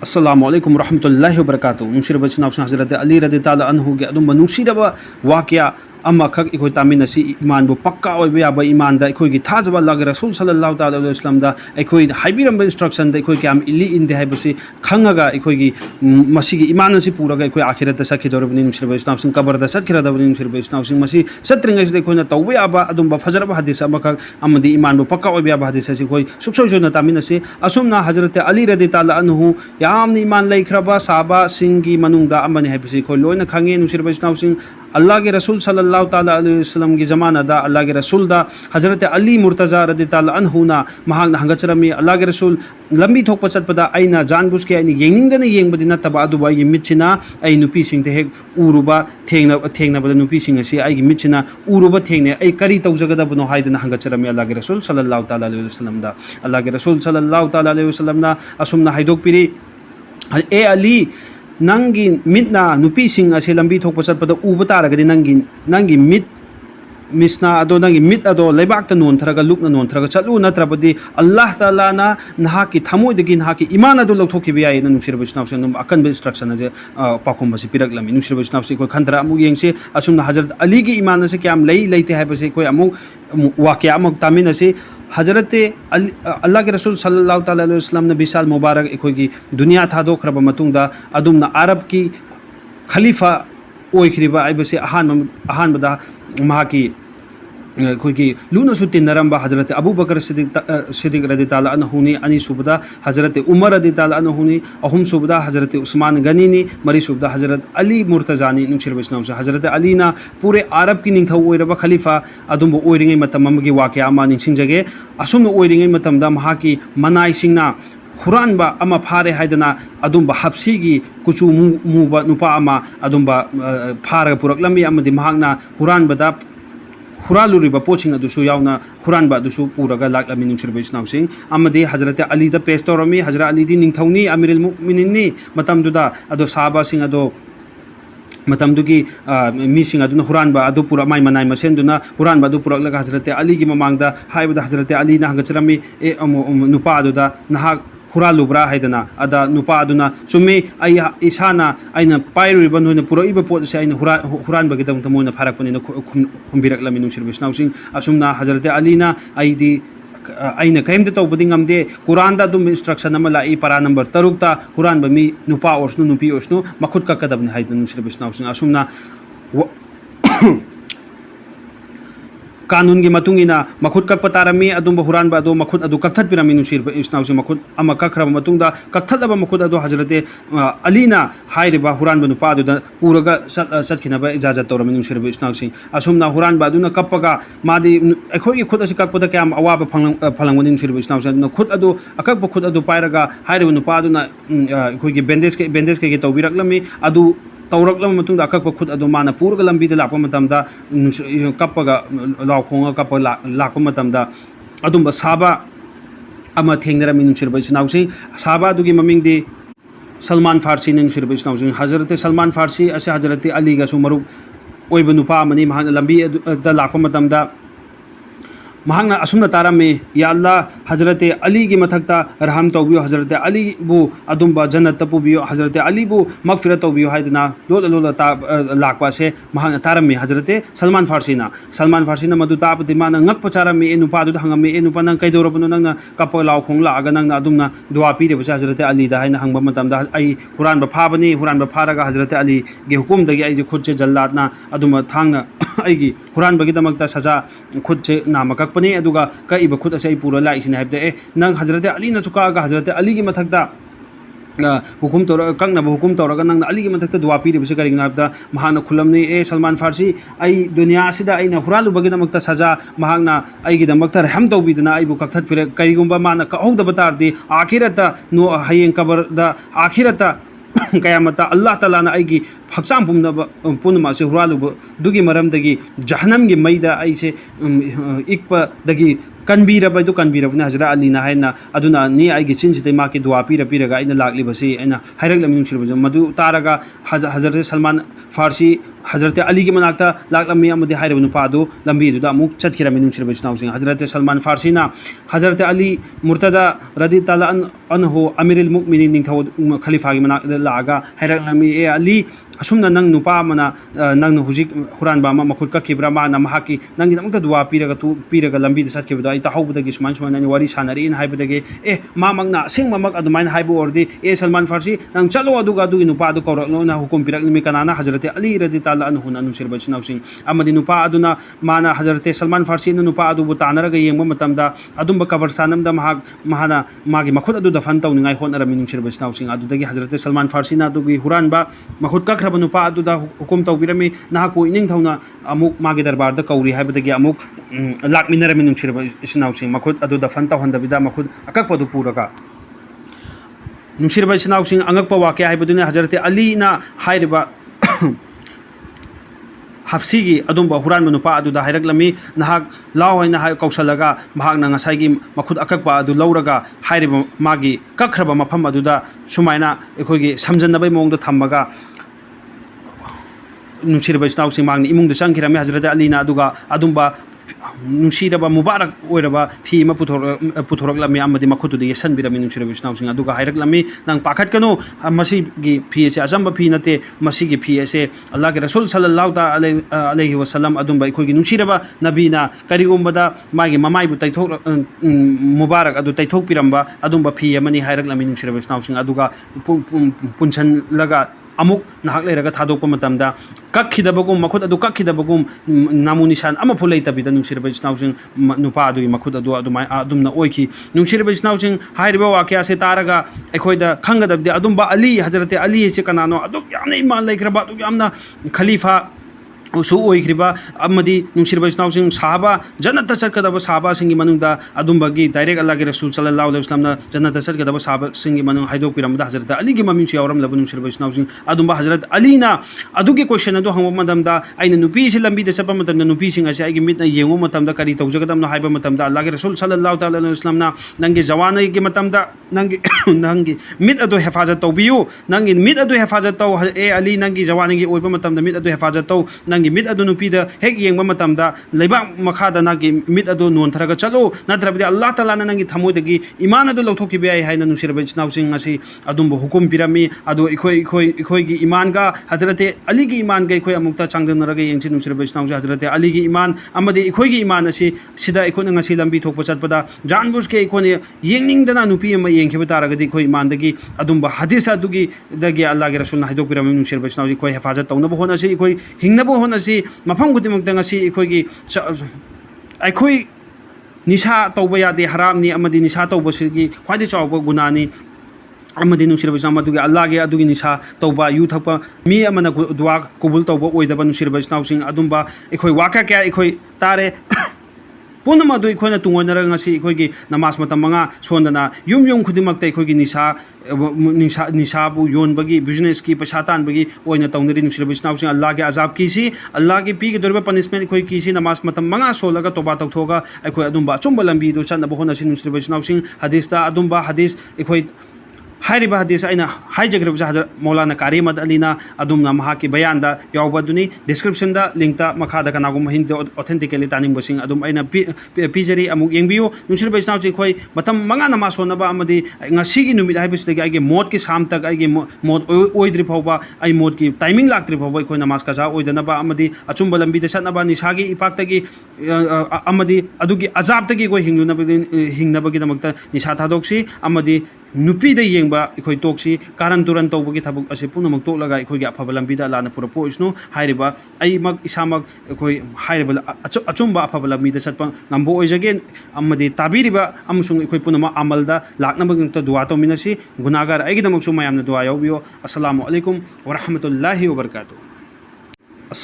अस्सलामु अलैकुम रहमतुल्लाहि व बरकातुहू नुशीरब इचनाउसिंग हज़रत अली रदियल्लाहु अन्हु के अदुम्बा नुशीरब वाक़या अमखक इखोय तामिनसी ईमानबु पक्का ओइबा याबा ईमानदा इखोयगी थाजबा अल्लाह के रसूल सल्लल्लाहु तआला अलैहि वसल्लम दा इखोय हाइबिरंबा इंस्ट्रक्शन दा इखोय क्याम इली इंदे हाइबसी खंगगा इखोयगी मसीगी ईमानसी पूरगा इखोय आखिरत सखिदोरबनि नुशीरब इचनाउसिंग कबर दा सखिरदबनि नुशीरब इचनाउसिंग मसी सत्रिंगैसि इखोयना तौबा याबा अदुम्बा फजरबा हदीस अमखक अमदि ईमानबु पक्का ओइबा याबा हदीस असि इखोय सुक्सोयसोना तामिनसी असुमना हज़रत अली रदियल्लाहु अन्हु यामनि ईमान लैख्रबा साहबा सिंगी मनुंगदा अमनि हाइबसी इखोय लोयना खंगे नुशीरब इचनाउसिंग अल्लाह के रसूल सल्लल्लाहु तआला अलैहि वसल्लम की जमाना दा अल्लाह के रसूल दा हज़रत अली मुर्तज़ा रदियल्लाहु अन्हु ना महांगना हंगचरमी अल्लाह के रसूल लंबी थोकपा चटपदा आइना जानबुस के आइना येंगनिंगदना येंगबदि नतबा अदुबा आइगी मिटसिना आइ नुपीसिंग हेक उरुबा थेंगनाबदा नुपीसिंग असि आइगी मिटसिना उरुबा थेंगने आइ करी तौजगदबनो हाइदना हंगचरमी अल्लाह के रसूल सल्लल्लाहु तआला अलैहि वसल्लम दा अल्लाह के रसूल सल्लल्लाहु तआला अलैहि वसल्लम ना असुमना हाइदोकपिरी ए अली नंगी मिटना नुपीसिंग असे लंबी थोकपा चटपदा उबा तारगदि नंगी मिट मिसना अदो नंगी मिट अदो लेबाक्ता नोनथरगा लुकना नोनथरगा चलु नत्रबदि अल्लाह ताला ना नहाकी थमोइदगी नहाकी ईमान अदो लौथोखिबा याय ना नुशीरब इचनाउसिंग नुम अकनबे इंस्ट्रक्शन अजे पाखुमबसी पिरगलमी नुशीरब इचनाउसिंग कोइ खंतरा अमु येंगसे असुमना हज़रत अली की ईमान से क्याम लैते हाइबसे कोइ अमु वाक्या अमु तामिनसे हज़रत अल्लाह के रसूल सल्लल्लाहु तआला अलैहि वसल्लम ने विशाल मुबारक इखोगी दुनिया थादोखरबा मतुंगदा अदुमना अरब की खलीफा ओइखरिबा आइबसे अहानबदा महाकी अखोगी लूनसु तिन्नरंबा हज़रत अबू बकर सिद्दीक़ रदियल्लाहु अन्हु नि अनि सुबदा हज़रत उमर रदियल्लाहु अन्हु नि अहुम सुबदा हज़रत उस्मान गनी नि मरी सुबदा हज़रत अली मुर्तज़ा नि नुशीरब इचनाउसिंग हज़रत अली ना पूरे अरब की निंथौ ओइरबा खलीफा अदुम ओइरिंगै मतम अमगी वाक़या अमा निंसिंजगे असुम ओइरिंगै मतमदा महाकी मनाइसिंगना हुरानबा अमा फारे हाइदना अदुम्बा हब्सीगी कुचु मुबा नुपा अमा अदुम्बा फारगा पुरकलमी अमदि महागना हुरानबदा हुरालुरिबा पोचिंग अदुसु यावना हुरानबा अदुसु पुरगा लाक्लमी नुशीरब इचनाउसिंग अमदि हज़रत अली दा पेश तौरमी हज़रत अली दी निंथौनी अमीरुल मुमिनीन मतमदुदा अदो साहबा सिंग अदो मतमदुगी मीसिंग अदुना हुरानबा अदु पुरा माइ मनाइ मसेंदुना हुरानबा अदु पुरकलगा हज़रत अली की ममांगदा हाइबदा हज़रत अली ना हंगचरमी ए नुपा अदुदा नहा हुरालुब्रा हाइदना अदा नुपा अदुना चुम्मे आई इसाना आइना पाइरुइबा नोइना पुरइबा पोट से आइना हुरानबगिदमत मोइना फारकपनिना खुम्बिरकलमी नुशीरब इचनाउसिंग असुमना हज़रत अलीना आइदी आइना कयमते तौबदि ngamde कुरान दा दुम इंस्ट्रक्शन अमा लाई पारा नंबर 3 ता हुरानबा मी नुपा ओसनु नुपी ओसनु मखुद कक्कदबनि हाइदना नुशीरब इचनाउसिंग असुमना कानून की मतुंगिना मखुद कक्प तारमी अदुम हुरानबा अदो मखुद अदु कक्थत पिरमी नुशीरब इचनाउसिंग मखुद अमा कखरब मतुंगदा कक्थलबा मखुद अदो हज़रत अलीना हाइरिबा हुरानबा नुपा अदुदा पुरगा चटखिनबा इजाजत तौरमी नुशीरब इचनाउसिंग असुमना हुरानबा अदुना कप्पगा मादि अखोगी खुद असी कक्पदा क्याम अवाबा फलंगवनि नुशीरब इचनाउसिंग खुद अदु अकक्प खुद अदु पाइरगा हाइरिबा नुपा अदुना अखोगी बेंडेज के तौबिरकलमी अदु तौरकलम मतुंग अकक्प खुद अदु माना पुरगा लंबीदा लापा मतमदा कप्पगा लाउखोंगा कप्प लापा मतमदा अदुम्बा साहबा अमा थेंगनरमी नुशीरब इचनाउसिंग साहबा अदुगी ममिंगदि सलमान फारसी ने नुशीरब इचनाउसिंग हज़रत सलमान फारसी असे हज़रत अली गसु मरुप ओइबा नुपा अमनि महांग लंबी दा लापा मतमदा महांगना असुमना तारमे या अल्लाह हज़रत अली की मथक्ता रहम तौबियो हज़रत अली बु अदुम्बा जन्नत पुबियो हज़रत अली बु मगफिरत तौबियो हाइदना लोला लोला ता लाकपा से महांगना तारमे हज़रत सलमान फारसीना मदु तापति माना ngak पचारमे ए नुपा दु हंगमे ए नुपा नंग कैदोरबनो नंगना कप लाउ खोंग लागा नंगना अदुमना दुआ पीरे बचा हज़रत अली दा हाइना हंगबा मतमदा आई हुरानबा फाबनी हुरानबा फारगा हज़रत अली गे हुकुम दगी आई जे खुद से जल्लादना अदुमा थांगना आईगी हुरानबगिदमक्ता सजा खुद से नामक पने अदुगा कईब खुद असे पूरा लाइसिन हाइबदे ए नंग हज़रत अली न चुकागा हज़रत अली की मथक्ता हुकुम तौर कंगनब हुकुम तौरगा नंग अली की मथक्ता दुआ पीरिबसे करिंग हाइबदा महान खुलमनी ए सलमान फारसी आई दुनिया सिदा आइना हुरालुबगिदमक्ता सजा महांगना आइगिदमक्ता रहम तौबिदना आइबु कक्थत फिरे करिगुंबा माना कहौदब तारदि आखिरता नो हयेंग कबरदा आखिरता कयामता अल्लाह ताला ना आइगी हक्साम पुनम से हुरालुब दुगी मरमदगी जहन्नम की मैदा आइसे इक्पदगी कनबीरबदु कनबीरबने हज़रत अली ना हाइना अदुना नि आइगी चिनसिदे माकी दुआ पीरगा आइना लाक्लिबसे आइना हाइरगलमी नुशीरब मदु तारगा हज़रत सलमान फारसी हजरत अली की मनाक्ता लाकलमी अमदी हाइरब नुपादु लंबी दुदा अमुक चतखिरमी नुंशिरब इस्नाउसिंग हजरत सलमान फारसीना हजरत अली मुर्तजा रदी ताला अनहु अमीरुल मुमिनीन निंथौ खलीफा की मनाक लागा हाइरलमी ए अली असुमना नंग नुपा मना नंग हुजिक हुरानबा मा मखुद कखिब्रा माना महाकी नंगी दमक दुआ पीरगा तू पीरगा लंबी सतखिबदा आई ताहौबदगी सुमान सुमान नि वारी सानरी इन हाइबदगी ए मा मगना असेंग ममक अदुमाइन हाइबो ओरदी ए सलमान फारसी नंग चलो अदुगा दुगी नुपा अदु कौरकनो ना हुकुम पिरकनि कनाना हजरत अली रदी ताला अनहु नुसिरब इस्नाउसिंग अमदी नुपा अदुना माना हजरत सलमान फारसी नुपा अदुबु तानरगा येंगबा मतमदा अदुंबा कवर सानमदा महाना मागी मखुद अदु दफन तौनिंगाई होनरमी नुसिरब इस्नाउसिंग अदुदगी हजरत सलमान फारसी ना दुगी हुरानबा मखुद कखरब नुपा अदुदा हुकुम तौबिरमी नाहकु इनिंग थौना अमुक मागी दरबारदा कौरी हाइबदगी अमुक लाकमिनरमी नुसिरब इस्नाउसिंग मखुद अदु दफन तौहंदबिदा मखुद अककपदु पुरगा नुसिरब इस्नाउसिंग अंगकपा वाक्य हाइबदुने हजरत अली ना हाइरबा हफ्सी की अदुंबा हुरान नुपा अदुदा हाइरकलमी नाहक लाव हैना हाइ कौसलगा महाकना ngसाइगी मखुद अककपा अदु लौरगा हाइरिबा मागी कखरबा मफम अदुदा सुमाइना एखोगी समजनबै मोंगदा थम्मगा नुसिरब इस्नाउसिंग मांगनी इमुंगदा चंखिरमी हजरत अलीना अदुगा अदुंबा नुसिरबा मुबारक ओइरबा फी म पुथोरकलमी अमदी मखुतुदि येसनबिरमी नुसिरब इस्नाउसिंग अदुगा हाइरकलमी नंग पाखतकनो मसीगी फी से अजंब फी नते मसीगी फी से अल्लाह के रसूल सल्लल्लाहु अलैहि वसल्लम अदुंबा इखोगी नुसिरबा नबीना करिगुंबदा मागी ममाइबु तैथोक मुबारक अदु तैथोक पिरंबा अदुंबा फी अमनी हाइरकलमी नुसिरब इस्नाउसिंग अदुगा पुनसन लगा अमुक नाहक लेरगा थादोकपा मतमदा कखिदबगुम मखुद अदु कखिदबगुम नामु निशान अमा फुलै तबिदा नुसिरब इस्नाउसिंग नुपा अदुगी मखुद अदु अदुमाय अदुमना ओइखी नुसिरब इस्नाउसिंग हाइरबा वाक्या से तारगा एखोइदा खंगदबदि अदुंबा अली हजरत अली से कनानो अदु यामना ईमान लेखरबा अदु यामना खलीफा उसु ओइख्रिबा अमदी नुसिरब इस्नाउसिंग साहबा जन्नत चटकदब साहबा सिंगी मनुंगदा अदुंबगी डायरेक्ट अल्लाह के रसूल सल्लल्लाहु अलैहि वसल्लम जन्नत चटकदब साहबा सिंगी मनुंग हाइदोक पिरमदा हजरत अली की ममिंग से यावरम लब नुसिरब इस्नाउसिंग अदुंबा हजरत अली ना अदुगी क्वेश्चन अदु हंगो मतमदा आइना नुपी से लंबी दे चपा मतमदा नुपी सिंग असे आइगी मितना येंगो मतमदा करी तौजगदमनो हाइबा मतमदा अल्लाह के रसूल सल्लल्लाहु तआला अलैहि वसल्लम ना नंगे जवान के मतमदा नंगी मित अदु हिफाजत तौबियो नंगी मित अदु हिफाजत तौ ए अली नंगी जवान की ओइबा मतमदा मित अदु हिफाजत तौ नंगी मित अदु नुपीदा हेक येंगबा मतमदा लेबाक मखादा नागी मित अदु नोनथरगा चलो नत्रबदि अल्लाह ताला ना नंगी थमोदगी ईमान अदु लौथोकिबे आइ हाइना नुसिरब इस्नाउसिंग असि अदुंबो हुकुम पिरमी अदु इखोई ईमान का हजरत अली की ईमान का इखोई अमुक्ता चांगदनरगा येंगसि नुसिरब इस्नाउसिंग हजरत अली की ईमान अमदि इखोई ईमान असि सिदा इखोना ngasi लंबी थोकपा चटपदा जानबुस के इखोने येंगनिंगदना नुपी अमा येंगखिबा तारगदि इखोई ईमानदगी अदुंबा हदीस अदुगी दगी अल्लाह के रसूल हाइदोक पिरमी नुसिरब इस्नाउसिंग इखोई हिफाजत तौनबो होनसि इखोई हिंगनबो होनसि मफम गुदिमक्ता ngasi इखोगी अखोई निशा तौबा यादे हरामनी अमदी निशा तौबसिगी ख्वाइदि चावबा गुनानी अमदी नुसिरब इस्नाम अदुगी अल्लाह के अदुगी निशा तौबा यू थपा मी अमना दुआ कबूल तौबा ओइदबा नुसिरब इस्नाउसिंग अदुंबा इखोई वाका क्या इखोई तारे पुनम अदु इखोइना तुंगोनरगा ngasi इखोगी नमाज मतम मंगा सोंदना युम युम खुदिमक्ता इखोगी निशाबु योनबगी बिजनेस की पैसा तानबगी ओइना तौनरी नुसिरब इस्नाउसिंग अल्लाह के अजाब कीसी अल्लाह की पी के दोरबा पनिशमेंट इखोई कीसी नमाज मतम मंगा सोलगा तौबा तौथोगा इखोई अदुंबा चुंबा लंबी दो चनबो होनसि नुसिरब इस्नाउसिंग हदीसता अदुंबा हदीस इखोई हाइरिबा हदीस आइना हाइजग्रब हजरत मौलाना कारिमत अलीना अदुमना महा की बयान दा यावबदुनी डिस्क्रिप्शन दा लिंक ता मखादा कनागुम हिंद ऑथेंटिकली तानिंग बसिंग अदुम आइना पीजरी अमुक येंबियो नुसिरब इस्नाउसिंग खोई मतम मंगा नमा सोनबा अमदी ngasiगी नुमित हाइबिसदगी आइगे मोद की शाम तक आइगे मोद ओइद्रि फौबा आई मोद की टाइमिंग लाक्ट्रि फौबा खोई नमाज कजा ओइदनबा अमदी अचुंबा लंबी दे सनबा निशागी इपाक्तगी अमदी अदुगी अजाबतगी खोई हिंगनबगी दमक्ता निशा थादोक्सी अमदी नुपी दे येंबा इखोई तोक्सी कारण तुरन तौबगी थबुक असे पुनमक तोलगा इखोगी अफब लंबीदा लाना पुरपो इसनु हाइरिबा आई मक इसामक इखोई हाइरिबा अचुंबा अफब लंबीदा चटपा ngамबो ओइजगे अमदी ताबीरिबा अमसुंग इखोई पुनमा अमलदा लाकनबगंत दुआ तौमिनसी गुनागार आइगिदमकसु मयामना दुआ यावबियो अस्सलामु अलैकुम व रहमतुल्लाहि व बरकातुहू।